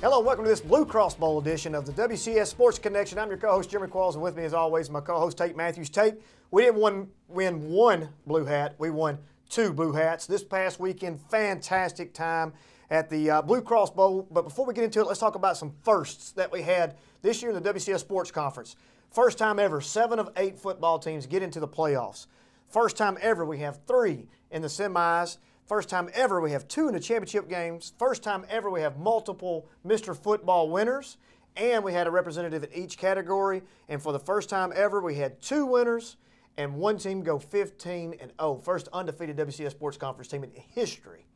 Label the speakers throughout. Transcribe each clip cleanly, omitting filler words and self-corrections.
Speaker 1: Hello and welcome to this Blue Cross Bowl edition of the WCS Sports Connection. I'm your co-host, Jimmy Qualls, and with me as always, my co-host, Tate Mathews. Tate, we didn't win one blue hat, we won two blue hats. This past weekend, fantastic time at the Blue Cross Bowl. But before we get into it, let's talk about some firsts that we had this year in the WCS Sports Conference. First time ever, 7 of 8 football teams get into the playoffs. First time ever, we have 3 in the semis. First time ever, we have 2 in the championship games. First time ever, we have multiple Mr. Football winners. And we had a representative in each category. And for the first time ever, we had 2 winners and 1 team go 15-0. First undefeated WCS Sports Conference team in history.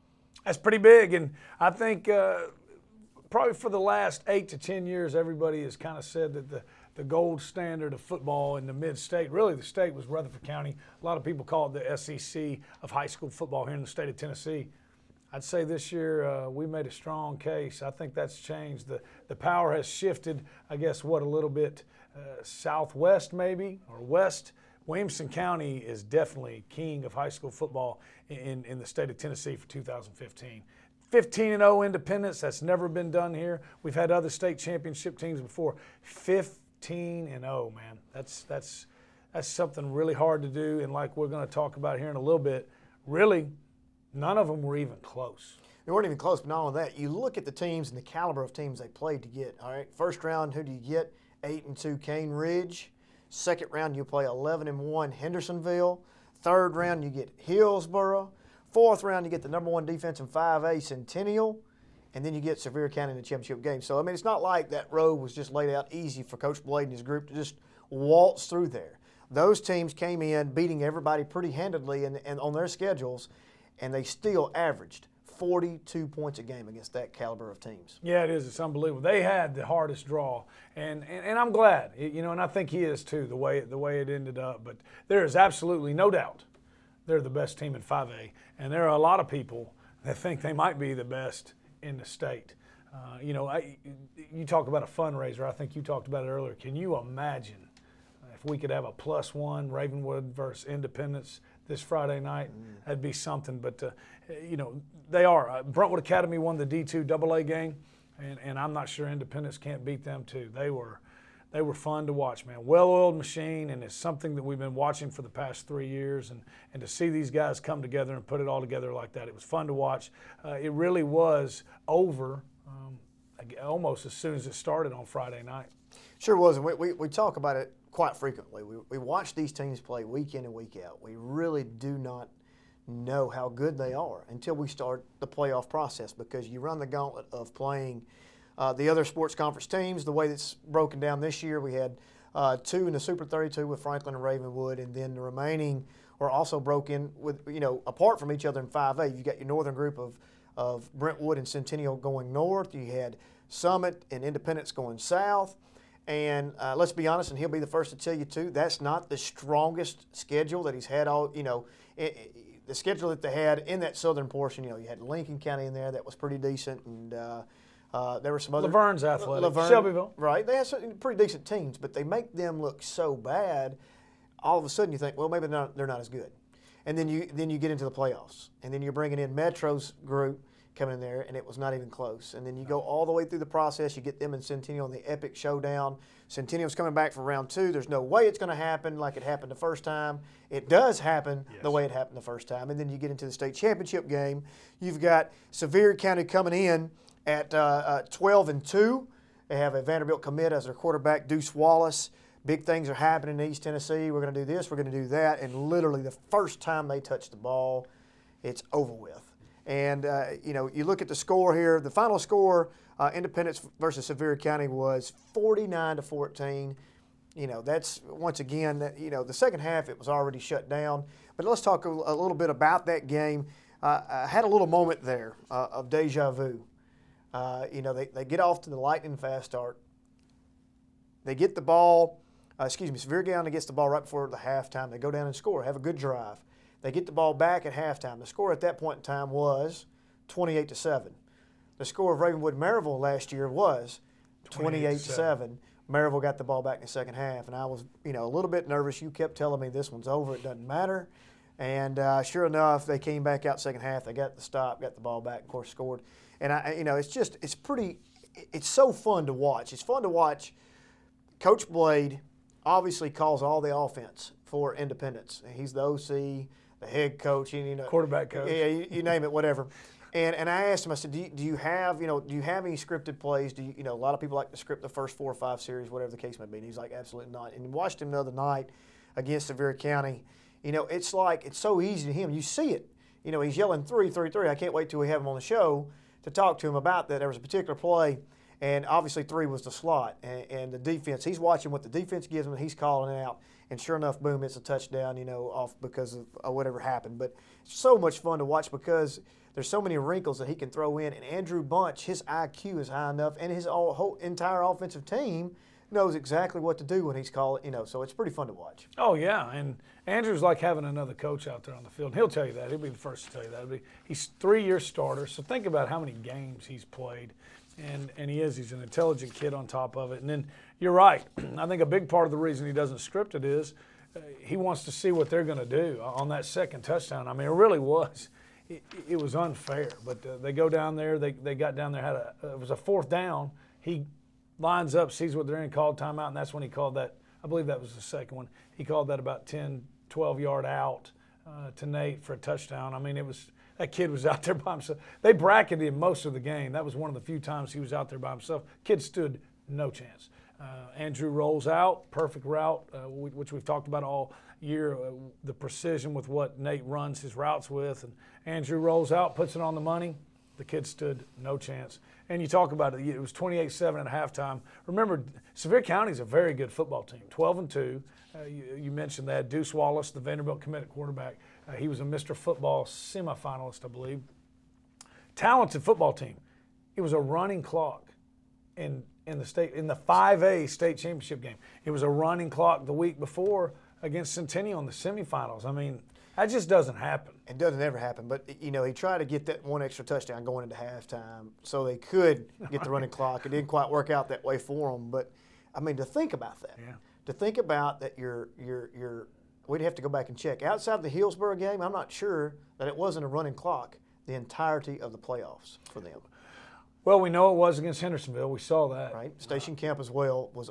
Speaker 2: That's pretty big. And I think probably for the last 8 to 10 years, everybody has kind of said that the gold standard of football in the mid-state, really the state, was Rutherford County. A lot of people call it the SEC of high school football here in the state of Tennessee. I'd say this year we made a strong case. I think that's changed. The power has shifted, I guess, a little bit southwest maybe, or west. Williamson County is definitely king of high school football in the state of Tennessee for 2015. 15-0 independence, that's never been done here. We've had other state championship teams before. 15-0, man. That's something really hard to do, and like we're going to talk about here in a little bit, really none of them were even close.
Speaker 1: They weren't even close, but not only that, you look at the teams and the caliber of teams they played to get, all right? First round, who do you get? 8-2 Cane Ridge. Second round, you play 11-1 Hendersonville. Third round, you get Hillsboro. Fourth round, you get the number 1 defense in 5A, Centennial. And then you get Sevier County in the championship game. So, I mean, it's not like that road was just laid out easy for Coach Blade and his group to just waltz through there. Those teams came in beating everybody pretty handedly and on their schedules, and they still averaged 42 points a game against that caliber of teams.
Speaker 2: Yeah, it is. It's unbelievable. They had the hardest draw, and I'm glad, and I think he is too, the way it ended up. But there is absolutely no doubt they're the best team in 5A, and there are a lot of people that think they might be the best in the state. You talk about a fundraiser. I think you talked about it earlier. Can you imagine if we could have a +1 Ravenwood versus Independence this Friday night? That'd be something. But they are. Brentwood Academy won the D2 AA game, and I'm not sure Independence can't beat them too. They were fun to watch, man. Well-oiled machine, and it's something that we've been watching for the past 3 years. And to see these guys come together and put it all together like that, it was fun to watch. It really was over almost as soon as it started on Friday night.
Speaker 1: Sure was, and we talk about it quite frequently. We watch these teams play week in and week out. We really do not know how good they are until we start the playoff process, because you run the gauntlet of playing the other sports conference teams. The way that's broken down this year, we had 2 in the Super 32 with Franklin and Ravenwood, and then the remaining are also broken with, apart from each other in 5A. You got your northern group of Brentwood and Centennial going north. You had Summit and Independence going south. And let's be honest, and he'll be the first to tell you too, that's not the strongest schedule that he's had all, the schedule that they had in that southern portion. You had Lincoln County in there that was pretty decent, and there were some other.
Speaker 2: Laverne's athletic. Shelbyville.
Speaker 1: Right. They have some pretty decent teams, but they make them look so bad, all of a sudden you think, well, maybe they're not as good. And then you get into the playoffs, and then you're bringing in Metro's group coming in there, and it was not even close. And then you go all the way through the process. You get them and Centennial in the epic showdown. Centennial's coming back for round 2. There's no way it's going to happen like it happened the first time. It does happen the way it happened the first time. And then you get into the state championship game. You've got Sevier County coming in at 12-2. They have a Vanderbilt commit as their quarterback, Deuce Wallace. Big things are happening in East Tennessee. We're going to do this, we're going to do that. And literally the first time they touch the ball, it's over with. And, you look at the score here. The final score, Independence versus Sevier County, was 49-14. That's, once again, the second half it was already shut down. But let's talk a little bit about that game. I had a little moment there of deja vu. They get off to the lightning fast start. They get the ball, Sevier County gets the ball right before the halftime. They go down and score, have a good drive. They get the ball back at halftime. The score at that point in time was 28-7. The score of Ravenwood Maryville last year was 28-7. Maryville got the ball back in the second half, and I was, a little bit nervous. You kept telling me this one's over, it doesn't matter. And sure enough, they came back out second half. They got the stop, got the ball back, of course, scored. And it's pretty it's so fun to watch. It's fun to watch. Coach Blade obviously calls all the offense for Independence. He's the OC, the head coach,
Speaker 2: quarterback coach.
Speaker 1: Yeah, you name it, whatever. And I asked him, I said, do you have any scripted plays? Do you, a lot of people like to script the first 4 or 5 series, whatever the case may be. And he's like, absolutely not. And watched him the other night against Sevier County. It's like, it's so easy to him. You see it. He's yelling 3, 3, 3. I can't wait till we have him on the show to talk to him about that. There was a particular play, and obviously 3 was the slot. And the defense, he's watching what the defense gives him, and he's calling it out. And sure enough, boom, it's a touchdown, off because of whatever happened. But it's so much fun to watch because there's so many wrinkles that he can throw in. And Andrew Bunch, his IQ is high enough, and his whole entire offensive team knows exactly what to do when he's calling, so it's pretty fun to watch.
Speaker 2: Oh, yeah, and Andrew's like having another coach out there on the field. He'll tell you that. He'll be the first to tell you that. He's 3-year starter, so think about how many games he's played. And he's an intelligent kid on top of it. And then you're right. I think a big part of the reason he doesn't script it is he wants to see what they're going to do on that second touchdown. I mean, it really was. It was unfair. But they go down there. They got down there. It was a 4th down. He lines up, sees what they're in, called timeout, and that's when he called that. I believe that was the second one. He called that about 10, 12-yard out to Nate for a touchdown. I mean, that kid was out there by himself. They bracketed him most of the game. That was one of the few times he was out there by himself. Kid stood no chance. Andrew rolls out, perfect route, which we've talked about all year, the precision with what Nate runs his routes with. And Andrew rolls out, puts it on the money. The kid stood no chance. And you talk about it was 28-7 at halftime. Remember, Sevier County is a very good football team, 12-2. You mentioned that. Deuce Wallace, the Vanderbilt committed quarterback, he was a Mr. Football semifinalist, I believe. Talented football team. It was a running clock in the 5A state championship game. It was a running clock the week before against Centennial in the semifinals. I mean, that just doesn't happen.
Speaker 1: It doesn't ever happen. But, he tried to get that one extra touchdown going into halftime so they could get the running clock. It didn't quite work out that way for them. But, I mean, to think about that.
Speaker 2: Yeah.
Speaker 1: To think about that we'd have to go back and check. Outside of the Hillsborough game, I'm not sure that it wasn't a running clock the entirety of the playoffs for them.
Speaker 2: Well, we know it was against Hendersonville. We saw that.
Speaker 1: Right. Station Camp as well was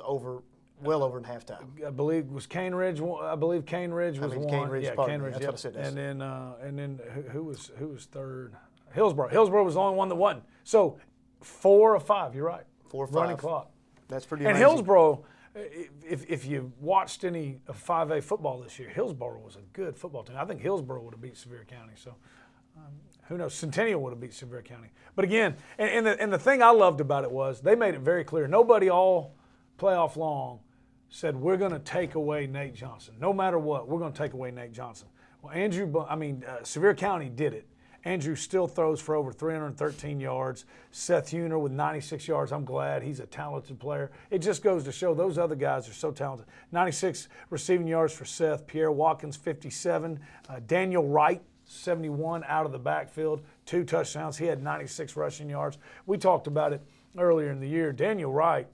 Speaker 1: well over in halftime.
Speaker 2: I believe was Cane Ridge. I believe Cane Ridge was one.
Speaker 1: Cane Ridge,
Speaker 2: yeah,
Speaker 1: Cane
Speaker 2: Ridge.
Speaker 1: That's what I said.
Speaker 2: And then who was third? Hillsborough. Hillsborough was the only one that won. So 4 of 5. You're right.
Speaker 1: 4 or 5.
Speaker 2: Running clock.
Speaker 1: That's pretty.
Speaker 2: And
Speaker 1: amazing.
Speaker 2: Hillsborough, if you watched any of 5A football this year, Hillsborough was a good football team. I think Hillsborough would have beat Sevier County. So. Who knows? Centennial would have beat Sevier County. But again, and the thing I loved about it was they made it very clear. Nobody all playoff long said we're going to take away Nate Johnson. No matter what, we're going to take away Nate Johnson. Well, Sevier County did it. Andrew still throws for over 313 yards. Seth Huner with 96 yards. I'm glad. He's a talented player. It just goes to show those other guys are so talented. 96 receiving yards for Seth. Pierre Watkins, 57. Daniel Wright, 71 out of the backfield, 2 touchdowns. He had 96 rushing yards. We talked about it earlier in the year. Daniel Wright,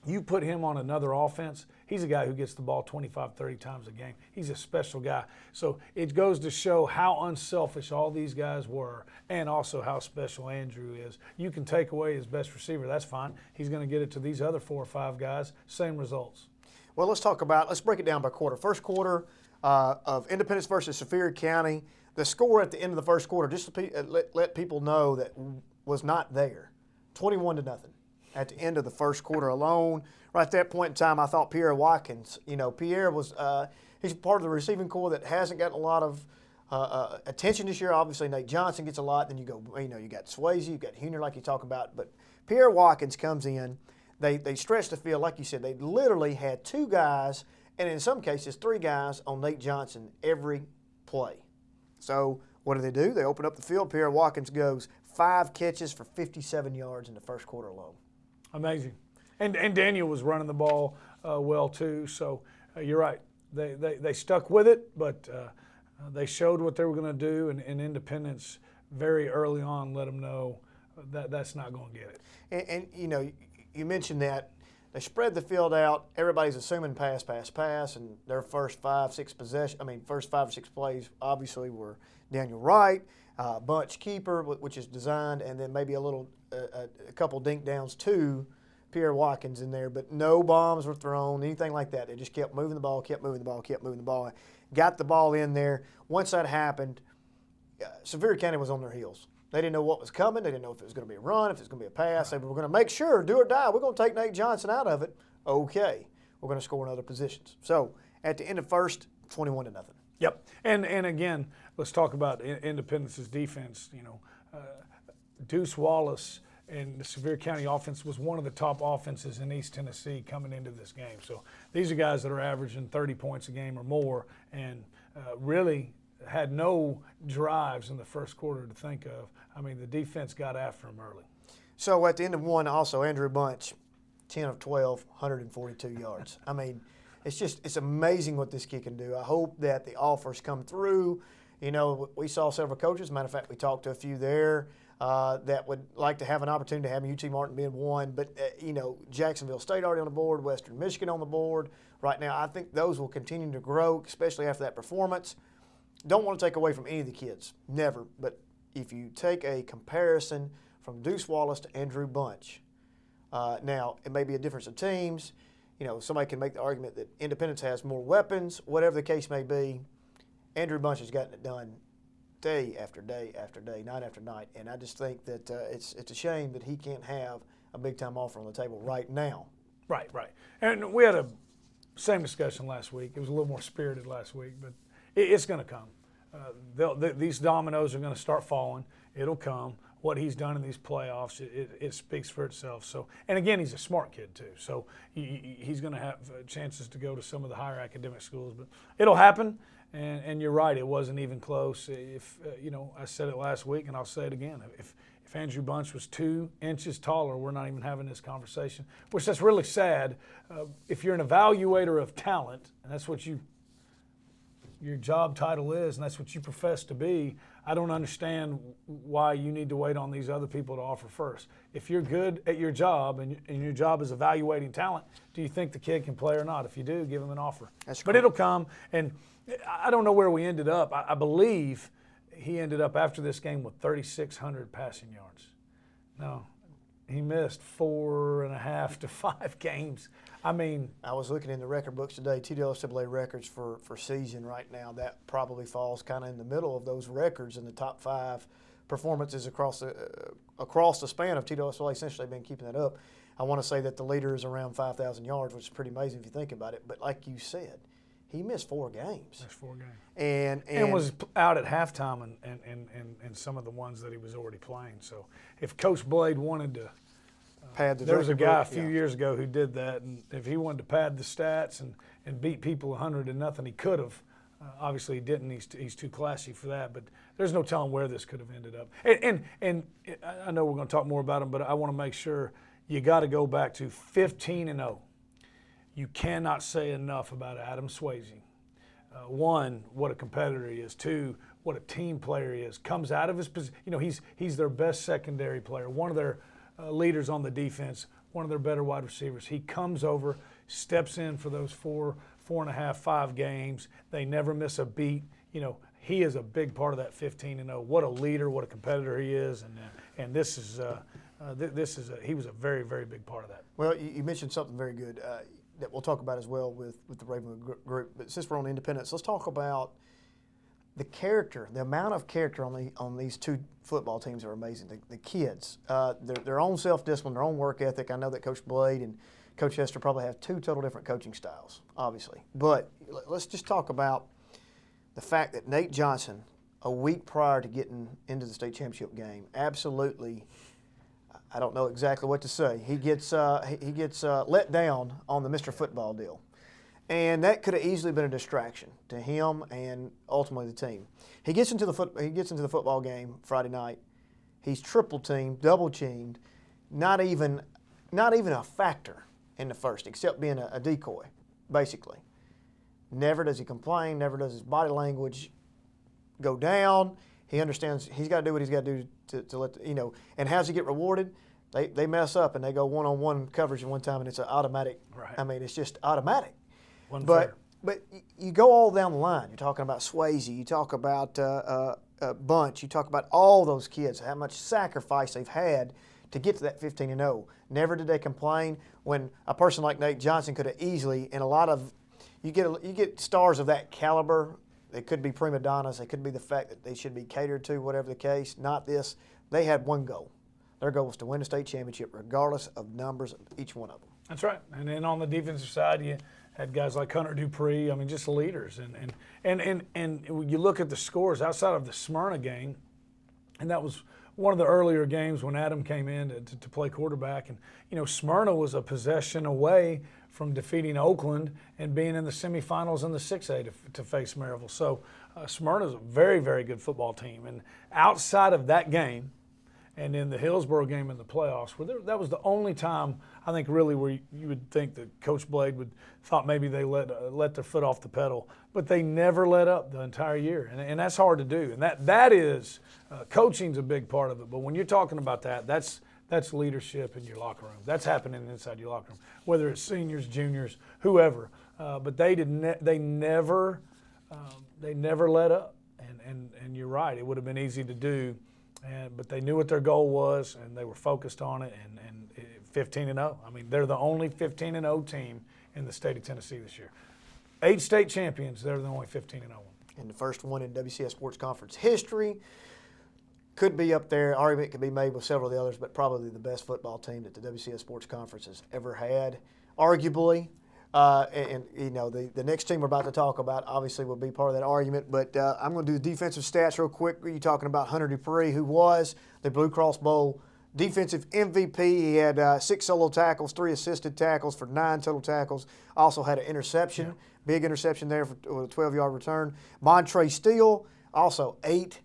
Speaker 2: you put him on another offense, he's a guy who gets the ball 25, 30 times a game. He's a special guy. So it goes to show how unselfish all these guys were and also how special Andrew is. You can take away his best receiver. That's fine. He's going to get it to these other 4 or 5 guys. Same results.
Speaker 1: Well, let's break it down by quarter. First quarter of Independence versus Sevier County. The score at the end of the first quarter, just to let people know that was not there, 21-0 at the end of the first quarter alone. Right at that point in time, I thought Pierre Watkins, Pierre was he's part of the receiving corps that hasn't gotten a lot of attention this year. Obviously, Nate Johnson gets a lot. Then you got Swayze, you got Huner, like you talk about. But Pierre Watkins comes in. They stretched the field, like you said. They literally had 2 guys, and in some cases 3 guys on Nate Johnson every play. So what do? They open up the field. Pierre Watkins goes 5 catches for 57 yards in the first quarter alone.
Speaker 2: Amazing. And Daniel was running the ball well too. So you're right. They stuck with it, but they showed what they were going to do. And Independence very early on let them know that's not going to get it.
Speaker 1: And you mentioned that. They spread the field out. Everybody's assuming pass, and their first 5 or 6 plays obviously were Daniel Wright, bunch keeper, which is designed, and then maybe a little a couple dink downs to Pierre Watkins in there, but no bombs were thrown, anything like that. They just kept moving the ball, kept moving the ball, kept moving the ball. Got the ball in there. Once that happened, Sevier County was on their heels. They didn't know what was coming. They didn't know if it was going to be a run, if it was going to be a pass. They were going to make sure, do or die, we're going to take Nate Johnson out of it. Okay, we're going to score in other positions. So at the end of first, 21-0.
Speaker 2: Yep. And again, let's talk about Independence's defense. Deuce Wallace and the Sevier County offense was one of the top offenses in East Tennessee coming into this game. So these are guys that are averaging 30 points a game or more, and really had no drives in the first quarter to think of. I mean, the defense got after them early.
Speaker 1: So at the end of one, also, Andrew Bunch, 10 of 12, 142 yards. I mean, it's amazing what this kid can do. I hope that the offers come through. We saw several coaches. Matter of fact, we talked to a few there that would like to have an opportunity to have UT Martin being one. But, Jacksonville State already on the board, Western Michigan on the board. Right now, I think those will continue to grow, especially after that performance. Don't want to take away from any of the kids, never. But if you take a comparison from Deuce Wallace to Andrew Bunch, now it may be a difference of teams. Somebody can make the argument that Independence has more weapons, whatever the case may be. Andrew Bunch has gotten it done day after day after day, night after night, and I just think that it's a shame that he can't have a big-time offer on the table right now.
Speaker 2: Right. And we had a same discussion last week. It was a little more spirited last week, but it's going to come. These dominoes are going to start falling. It'll come. What he's done in these playoffs, it speaks for itself. So, and again, he's a smart kid too. So he's going to have chances to go to some of the higher academic schools. But it'll happen. And you're right, it wasn't even close. If I said it last week, and I'll say it again. If Andrew Bunch was 2 inches taller, we're not even having this conversation. Which that's really sad. If you're an evaluator of talent, and that's what your job title is, and that's what you profess to be, I don't understand why you need to wait on these other people to offer first. If you're good at your job and your job is evaluating talent, do you think the kid can play or not? If you do, give him an offer. But it'll come, and I don't know where we ended up. I believe he ended up after this game with 3,600 passing yards. No, he missed 4.5 to 5 games. I mean,
Speaker 1: I was looking in the record books today, TWSAA records for season right now. That probably falls kind of in the middle of those records in the top 5 performances across the span of TWSAA. Essentially, been keeping that up. I want to say that the leader is around 5,000 yards, which is pretty amazing if you think about it. But like you said, he missed 4 games.
Speaker 2: Missed 4 games.
Speaker 1: And
Speaker 2: was out at halftime and some of the ones that he was already playing. So if Coach Blade wanted to there was a guy a few years ago who did that, and if he wanted to pad the stats and beat people 100-0, he could have. Obviously, he didn't. He's too classy for that. But there's no telling where this could have ended up. And I know we're going to talk more about him, but I want to make sure you got to go back to 15-0. You cannot say enough about Adam Swayze. 1, what a competitor he is. 2, what a team player he is. Comes out of his position. He's their best secondary player. One of their leaders on the defense, one of their better wide receivers. He comes over, steps in for those 4.5, 5 games. They never miss a beat. He is a big part of that 15-0. What a leader, what a competitor he is, and this is he was a very, very big part of that.
Speaker 1: Well, you mentioned something very good that we'll talk about as well with the Ravenwood group. But since we're on Independence, let's talk about the character, the amount of character on these 2 football teams are amazing. The kids, their own self-discipline, their own work ethic. I know that Coach Blade and Coach Hester probably have 2 total different coaching styles, obviously. But let's just talk about the fact that Nate Johnson, a week prior to getting into the state championship game, absolutely, I don't know exactly what to say. He gets let down on the Mr. Football deal. And that could have easily been a distraction to him and ultimately the team. He gets into the football game Friday night. He's triple teamed, double teamed, not even a factor in the first, except being a decoy, basically. Never does he complain. Never does his body language go down. He understands he's got to do what he's got to do to let And how's he get rewarded? They mess up and they go one-on-one coverage at one time, and it's an automatic.
Speaker 2: Right.
Speaker 1: I mean, it's just automatic.
Speaker 2: But
Speaker 1: you go all down the line. You're talking about Swayze. You talk about Bunch. You talk about all those kids, how much sacrifice they've had to get to that 15-0. Never did they complain when a person like Nate Johnson could have easily, and a lot of you get stars of that caliber. They could be prima donnas. They could be the fact that they should be catered to, whatever the case. Not this. They had one goal. Their goal was to win the state championship, regardless of numbers of each one of them.
Speaker 2: That's right. And then on the defensive side, you had guys like Hunter Dupree. I mean, just leaders. And you look at the scores outside of the Smyrna game, and that was one of the earlier games when Adam came in to play quarterback. And, Smyrna was a possession away from defeating Oakland and being in the semifinals in the 6A to face Maryville. So Smyrna's a very, very good football team. And outside of that game, and in the Hillsborough game in the playoffs, that was the only time I think really where you would think that Coach Blade thought maybe they let their foot off the pedal, but they never let up the entire year, and that's hard to do. And that is coaching's a big part of it. But when you're talking about that's leadership in your locker room. That's happening inside your locker room, whether it's seniors, juniors, whoever. But they never let up. And you're right, it would have been easy to do. But they knew what their goal was, and they were focused on it. And 15-0. I mean, they're the only 15-0 team in the state of Tennessee this year. 8 state champions. They're the only 15-0 one.
Speaker 1: And the first one in WCS Sports Conference history. Could be up there. Argument could be made with several of the others, but probably the best football team that the WCS Sports Conference has ever had, arguably. The next team we're about to talk about obviously will be part of that argument. But I'm going to do the defensive stats real quick. You're talking about Hunter Dupree, who was the Blue Cross Bowl defensive MVP. He had 6 solo tackles, 3 assisted tackles for 9 total tackles. Also had an interception, big interception there for a 12-yard return. Montre Steele, also 8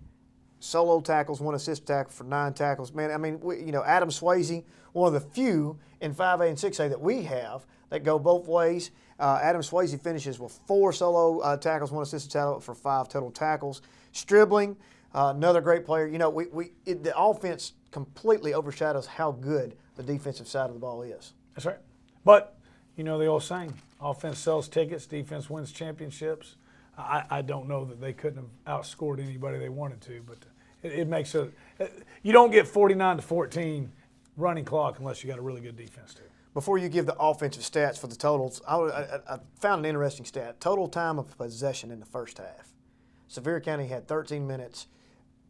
Speaker 1: solo tackles, 1 assist tackle for 9 tackles. Man, I mean, Adam Swayze, one of the few in 5A and 6A that we have that go both ways. Adam Swayze finishes with 4 solo tackles, 1 assisted tackle for 5 total tackles. Stribling, another great player. The offense completely overshadows how good the defensive side of the ball is.
Speaker 2: That's right. But, the old saying, offense sells tickets, defense wins championships. I don't know that they couldn't have outscored anybody they wanted to, but it makes you don't get 49-14 running clock unless you got a really good defense too.
Speaker 1: Before you give the offensive stats for the totals, I found an interesting stat. Total time of possession in the first half. Sevier County had 13 minutes.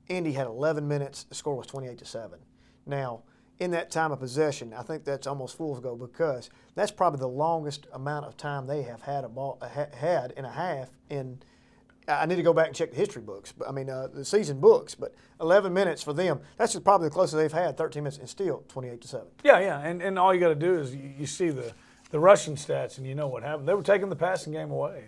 Speaker 1: Indy had 11 minutes. The score was 28-7. Now, in that time of possession, I think that's almost fool's gold because that's probably the longest amount of time they have had had in a half. I need to go back and check the history books, the season books. But 11 minutes for them, that's just probably the closest they've had. 13 minutes and still 28-7.
Speaker 2: Yeah, and all you got to do is you see the rushing stats and you know what happened. They were taking the passing game away.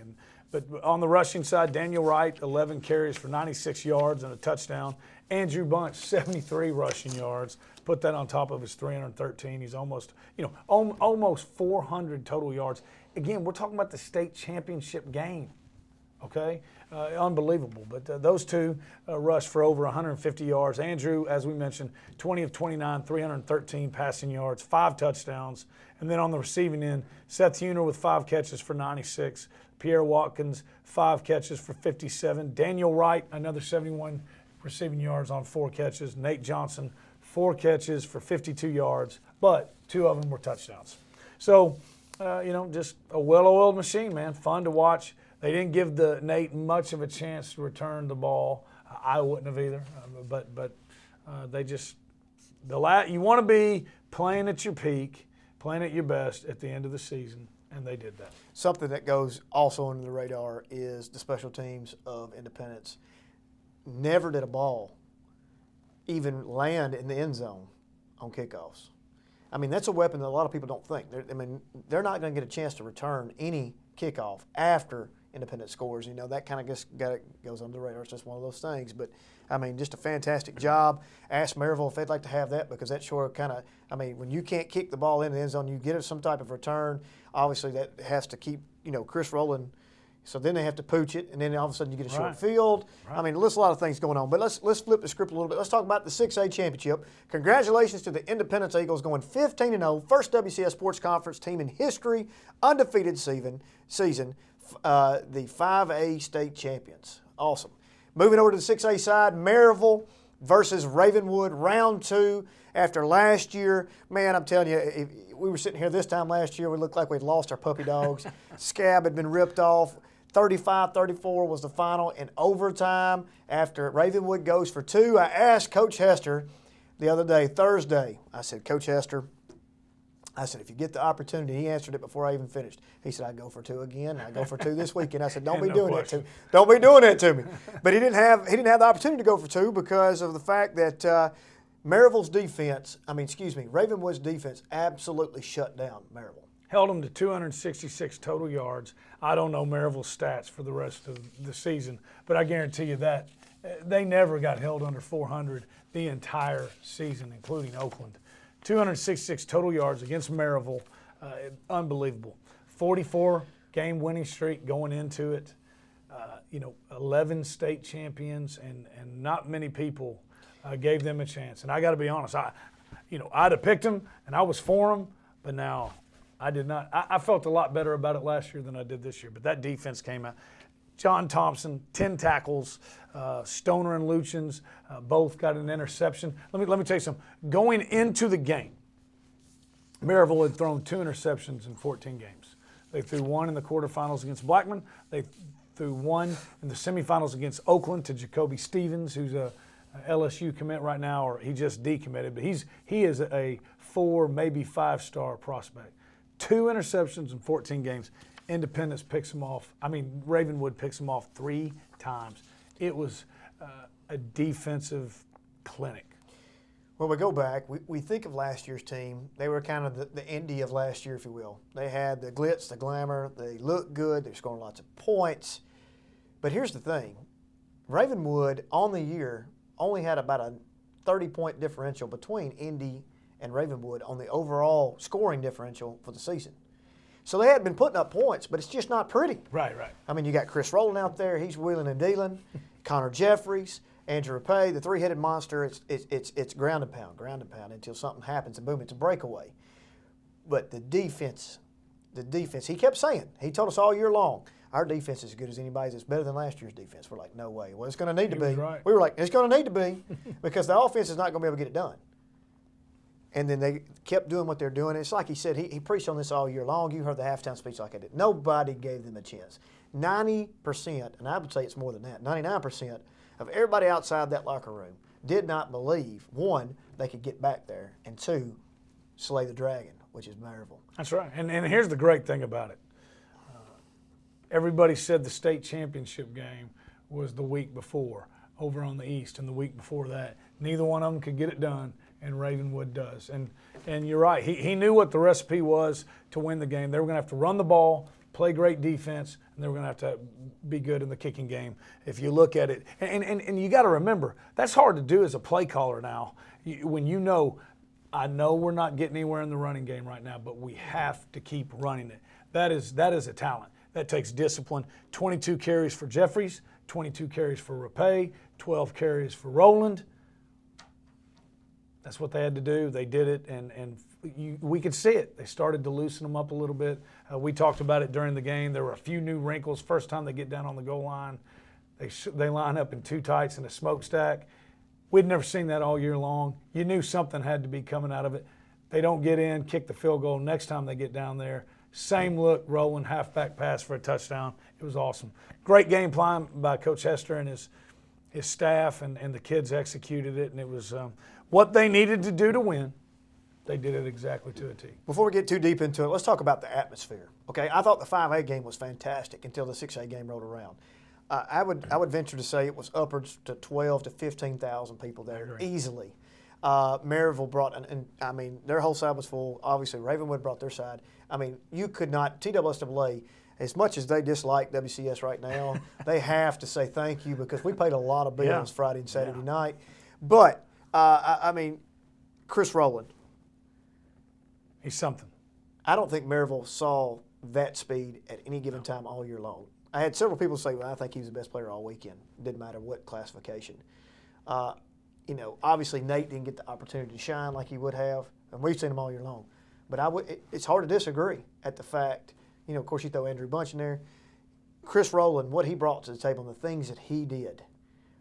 Speaker 2: But on the rushing side, Daniel Wright, 11 carries for 96 yards and a touchdown. Andrew Bunch, 73 rushing yards. Put that on top of his 313. He's almost 400 total yards. Again, we're talking about the state championship game. Okay, unbelievable. But those two rushed for over 150 yards. Andrew, as we mentioned, 20 of 29, 313 passing yards, 5 touchdowns. And then on the receiving end, Seth Huner with 5 catches for 96. Pierre Watkins, 5 catches for 57. Daniel Wright, another 71 receiving yards on 4 catches. Nate Johnson, 4 catches for 52 yards, but 2 of them were touchdowns. So, just a well-oiled machine, man. Fun to watch. They didn't give Nate much of a chance to return the ball. I wouldn't have either. But you want to be playing at your peak, playing at your best at the end of the season, and they did that.
Speaker 1: Something that goes also under the radar is the special teams of Independence. Never did a ball even land in the end zone on kickoffs. That's a weapon that a lot of people don't think. They're not going to get a chance to return any kickoff after Independent scores. That kind of just goes under the radar. It's just one of those things. But, just a fantastic job. Ask Maryville if they'd like to have that because that sure kind of, when you can't kick the ball in the end zone, you get some type of return. Obviously, that has to keep, Chris rolling. So then they have to pooch it, and then all of a sudden you get a short field. Right. There's a lot of things going on. But let's flip the script a little bit. Let's talk about the 6A championship. Congratulations to the Independence Eagles going 15-0, first WCS Sports Conference team in history, undefeated season, the 5A state champions. Awesome. Moving over to the 6A side, Maryville versus Ravenwood, round 2 after last year. Man, I'm telling you, if we were sitting here this time last year, we looked like we'd lost our puppy dogs. Scab had been ripped off. 35-34 was the final in overtime after Ravenwood goes for 2. I asked Coach Hester the other day, Thursday, I said, Coach Hester, I said, if you get the opportunity, he answered it before I even finished. He said, I'd go for 2 again. I go for 2 this weekend. I said, don't be doing that to me. Don't be doing that to me. But he didn't have the opportunity to go for 2 because of the fact that Maryville's defense, Ravenwood's defense absolutely shut down Maryville.
Speaker 2: Held them to 266 total yards. I don't know Maryville's stats for the rest of the season, but I guarantee you that they never got held under 400 the entire season, including Oakland. 266 total yards against Maryville, unbelievable. 44-game winning streak going into it. 11 state champions, and not many people gave them a chance. And I got to be honest, I'd have picked them, and I was for them, but now I did not. I felt a lot better about it last year than I did this year. But that defense came out. John Thompson, 10 tackles. Stoner and Luchins both got an interception. Let me tell you something. Going into the game, Maryville had thrown 2 interceptions in 14 games. They threw 1 in the quarterfinals against Blackman. They threw 1 in the semifinals against Oakland to Jacoby Stevens, who's a LSU commit right now, or he just decommitted. But he is a 4, maybe 5-star prospect. 2 interceptions in 14 games. Independence picks him off. Ravenwood picks him off 3 times. It was a defensive clinic.
Speaker 1: When we go back, we think of last year's team. They were kind of the Indy of last year, if you will. They had the glitz, the glamour. They looked good. They were scoring lots of points. But here's the thing. Ravenwood, on the year, only had about a 30-point differential between Indy and Ravenwood on the overall scoring differential for the season. So they hadn't been putting up points, but it's just not pretty.
Speaker 2: Right.
Speaker 1: You got Chris Rowland out there. He's wheeling and dealing. Connor Jeffries, Andrew Rapay, the 3-headed monster. It's ground and pound until something happens, and boom, it's a breakaway. But the defense, he kept saying, he told us all year long, our defense is as good as anybody's. It's better than last year's defense. We're like, no way. Well, it's going to need to be.
Speaker 2: Right.
Speaker 1: We were like, it's going to need to be because the offense is not going to be able to get it done. And then they kept doing what they're doing. It's like he said, he preached on this all year long. You heard the halftime speech like I did. Nobody gave them a chance. 90%, and I would say it's more than that, 99% of everybody outside that locker room did not believe, 1, they could get back there, and 2, slay the dragon, which is Maryville.
Speaker 2: That's right. And here's the great thing about it. Everybody said the state championship game was the week before over on the East, and the week before that. Neither one of them could get it done, and Ravenwood does. And you're right. He knew what the recipe was to win the game. They were going to have to run the ball, play great defense, and they were going to have to be good in the kicking game if you look at it. And you got to remember, that's hard to do as a play caller now. When I know we're not getting anywhere in the running game right now, but we have to keep running it. That is a talent. That takes discipline. 22 carries for Jeffries, 22 carries for Rapay, 12 carries for Rowland. That's what they had to do. They did it, and we could see it. They started to loosen them up a little bit. We talked about it during the game. There were a few new wrinkles. First time they get down on the goal line, they line up in 2 tights and a smokestack. We'd never seen that all year long. You knew something had to be coming out of it. They don't get in, kick the field goal. Next time they get down there, same look, rolling, halfback pass for a touchdown. It was awesome. Great game plan by Coach Hester and his staff, and the kids executed it, and it was what they needed to do to win. They did it exactly to a T. Before
Speaker 1: we get too deep into it, let's talk about the atmosphere. Okay, I thought the 5A game was fantastic until the 6A game rolled around. I would venture to say it was upwards to 12 to 15,000 people there easily. Maryville brought, their whole side was full. Obviously, Ravenwood brought their side. You could not, TWSAA, as much as they dislike WCS right now, they have to say thank you because we paid a lot of bills Friday and Saturday night. But, Chris Rowland.
Speaker 2: He's something.
Speaker 1: I don't think Maryville saw that speed at any given time all year long. I had several people say, well, I think he was the best player all weekend. Didn't matter what classification. Obviously Nate didn't get the opportunity to shine like he would have, and we've seen him all year long. But it's hard to disagree at the fact, of course you throw Andrew Bunch in there. Chris Rowland, what he brought to the table and the things that he did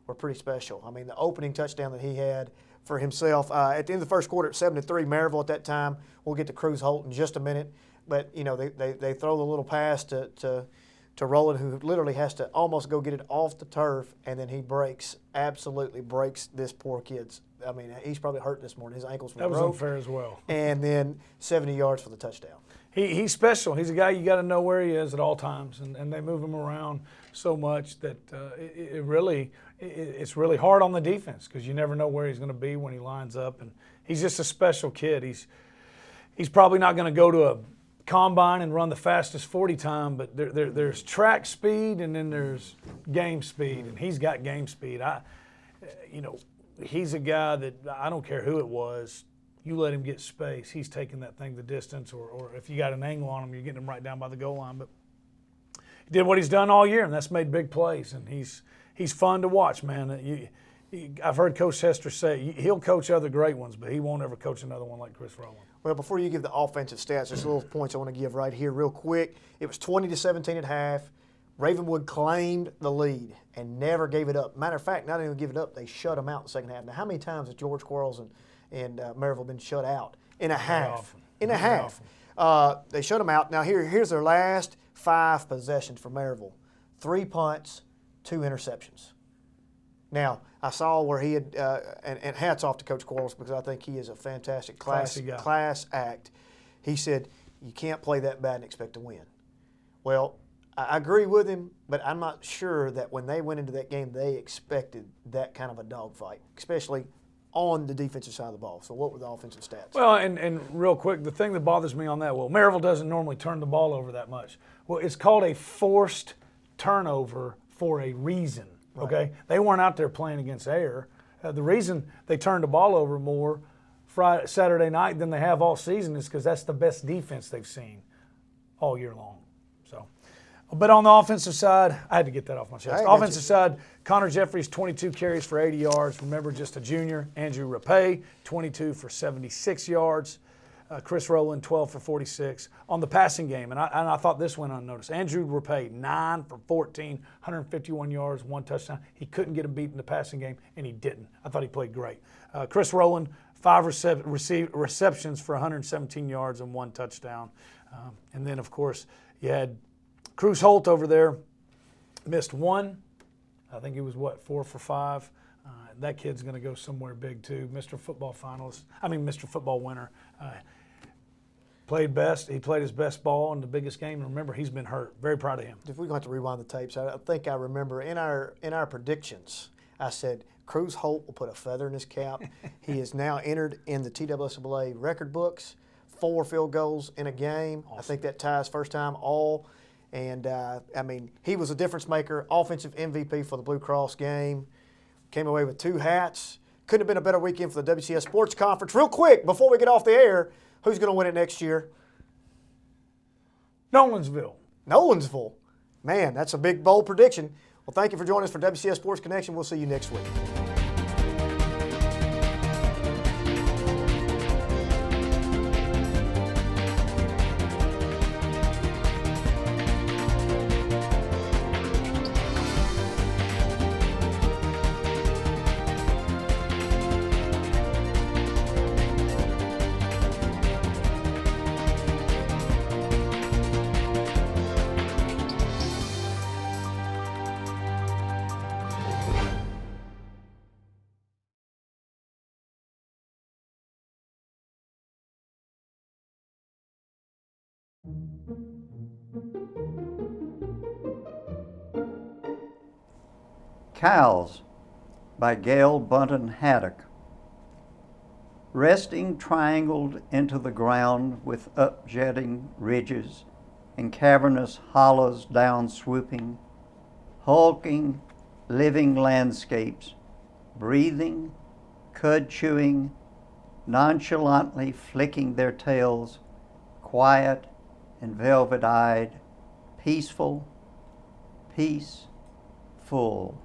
Speaker 1: were pretty special. I mean, the opening touchdown that he had for himself at the end of the first quarter at 7-3, Maryville at that time. We'll get to Cruz Holt in just a minute, but they throw the little pass to Rowland, who literally has to almost go get it off the turf, and then he absolutely breaks this poor kid's. I mean, he's probably hurt this morning. His ankles were broke.
Speaker 2: That was unfair as well.
Speaker 1: And then 70 yards for the touchdown.
Speaker 2: He's special. He's a guy you got to know where he is at all times, and they move him around so much that it's really hard on the defense because you never know where he's going to be when he lines up. And he's just a special kid. He's probably not going to go to a combine and run the fastest 40 time, but there's track speed and then there's game speed, and he's got game speed. He's a guy that I don't care who it was. You let him get space, he's taking that thing the distance, or if you got an angle on him, you're getting him right down by the goal line. But he did what he's done all year, and that's made big plays, and he's fun to watch, man. I've heard Coach Hester say he'll coach other great ones, but he won't ever coach another one like Chris Rowland. Well,
Speaker 1: before you give the offensive stats, there's little points I want to give right here real quick. It was 20-17 at half. Ravenwood claimed the lead and never gave it up. Matter of fact, not even give it up, they shut them out in the second half. Now, how many times has George Qualls and Maryville been shut out? In a half. In a half. They shut them out. Now, here's their last 5 possessions for Maryville. 3 punts, 2 interceptions. Now, I saw where he had, and hats off to Coach Qualls because I think he is a fantastic class act. He said, you can't play that bad and expect to win. Well, I agree with him, but I'm not sure that when they went into that game, they expected that kind of a dogfight, especially on the defensive side of the ball. So what were the offensive stats?
Speaker 2: Well, and real quick, the thing that bothers me on that, Maryville doesn't normally turn the ball over that much. Well, it's called a forced turnover for a reason, okay? Right. They weren't out there playing against air. The reason they turned the ball over more Saturday night than they have all season is because that's the best defense they've seen all year long. But on the offensive side, I had to get that off my chest. Offensive side, Connor Jeffries, 22 carries for 80 yards. Remember, just a junior. Andrew Rapay, 22 for 76 yards. Chris Rowland, 12 for 46. On the passing game, and I thought this went unnoticed. Andrew Rapay, 9 for 14, 151 yards, 1 touchdown. He couldn't get him beat in the passing game, and he didn't. I thought he played great. Chris Rowland, 5 receptions for 117 yards and 1 touchdown. And then, of course, you had Cruz Holt over there, missed 1. I think he was, 4 for 5. That kid's going to go somewhere big, too. Mr. Football winner. Played best. He played his best ball in the biggest game. And remember, he's been hurt. Very proud of him.
Speaker 1: If we're going to have to rewind the tapes, I think I remember in our predictions, I said Cruz Holt will put a feather in his cap. He is now entered in the TWSAA record books, 4 field goals in a game. Awesome. I think that ties first time all. And, he was a difference maker, offensive MVP for the Blue Cross game. Came away with 2 hats. Couldn't have been a better weekend for the WCS Sports Conference. Real quick, before we get off the air, who's going to win it next year?
Speaker 2: Nolensville.
Speaker 1: Man, that's a big, bold prediction. Well, thank you for joining us for WCS Sports Connection. We'll see you next week.
Speaker 3: Cows by Gail Bunton Haddock. Resting triangled into the ground with upjetting ridges and cavernous hollows down swooping, hulking, living landscapes, breathing, cud chewing, nonchalantly flicking their tails, quiet and velvet-eyed, peaceful, peaceful.